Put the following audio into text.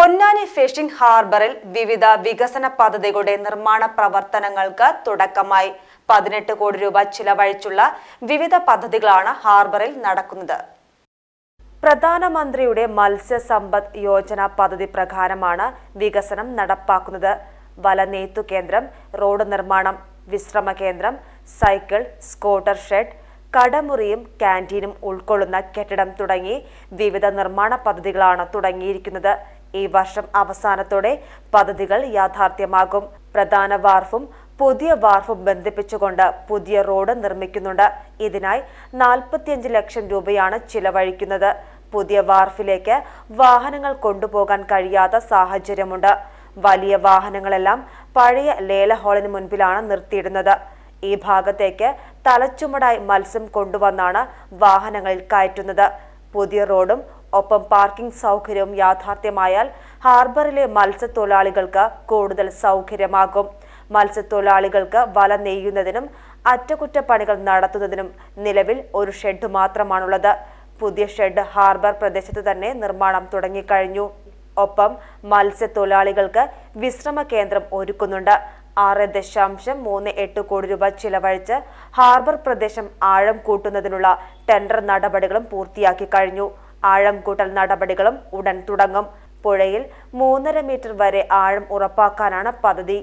Ponnani phishing ഹാർബറിൽ വിവിധ വികസന പദ്ധതികളുടെ നിർമ്മാണ പ്രവർത്തനങ്ങൾക്ക് തുടക്കമായി. 18 കോടി രൂപ ചിലവഴിച്ചുള്ള വിവിധ പദ്ധതികളാണ് ഹാർബറിൽ നടക്കുന്നത്. പ്രധാനമന്ത്രിയുടെ മത്സ്യസമ്പദ് യോജന പദ്ധതി പ്രകാരമാണ് വികസനം നടപ്പാക്കുന്നത്. വലനെയ്ത്തു കേന്ദ്രം, റോഡ് നിർമ്മാണം, വിശ്രമ കേന്ദ്രം, സൈക്കിൾ, സ്കൂട്ടർ ഷെഡ്, കടമുറിയും ക്യാന്റീനും ഉൾക്കൊള്ളുന്ന കെട്ടിടം തുടങ്ങി വിവിധ നിർമ്മാണ പദ്ധതികളാണ് തുടങ്ങിയിരിക്കുന്നത്. ഈ വർഷം അവസാനത്തോടെ പദ്ധതികൾ യാഥാർത്ഥ്യമാകും. പ്രധാന വാർഫും പുതിയ വാർഫും ബന്ധിപ്പിച്ചുകൊണ്ട് പുതിയ റോഡ് നിർമ്മിക്കുന്നുണ്ട്. ഇതിനായി 45 ലക്ഷം രൂപയാണ് ചിലവഴിക്കുന്നത്. പുതിയ വാർഫിലേക്ക് വാഹനങ്ങൾ കൊണ്ടുപോകാൻ കഴിയാത്ത സാഹചര്യമുണ്ട്. വലിയ വാഹനങ്ങളെല്ലാം പഴയ ലേല ഹാളിന് മുൻപിലാണ് നിർത്തിയിടുന്നത്. ഈ ഭാഗത്തേക്ക് തലച്ചുമടായി മത്സ്യം കൊണ്ടുവന്നാണ് വാഹനങ്ങളിൽ കയറ്റുന്നത്. പുതിയ റോഡും ഒപ്പം പാർക്കിംഗ് സൗകര്യവും യാഥാർത്ഥ്യമായാൽ ഹാർബറിലെ മത്സ്യത്തൊഴിലാളികൾക്ക് കൂടുതൽ സൗകര്യമാകും. മത്സ്യത്തൊഴിലാളികൾക്ക് വല നെയ്യുന്നതിനും അറ്റകുറ്റപ്പണികൾ നടത്തുന്നതിനും നിലവിൽ ഒരു ഷെഡ് മാത്രമാണുള്ളത്. പുതിയ ഷെഡ് ഹാർബർ പ്രദേശത്ത് തന്നെ നിർമ്മാണം തുടങ്ങിക്കഴിഞ്ഞു. ഒപ്പം മത്സ്യത്തൊഴിലാളികൾക്ക് വിശ്രമ കേന്ദ്രം ഒരുക്കുന്നുണ്ട്. 6.38 കോടി രൂപ ചിലവഴിച്ച് ഹാർബർ പ്രദേശം ആഴം കൂട്ടുന്നതിനുള്ള ടെൻഡർ നടപടികളും പൂർത്തിയാക്കി കഴിഞ്ഞു. ആഴം കൂട്ടൽ നടപടികളും ഉടൻ തുടങ്ങും. പുഴയിൽ 3.5 മീറ്റർ വരെ ആഴം ഉറപ്പാക്കാനാണ് പദ്ധതി.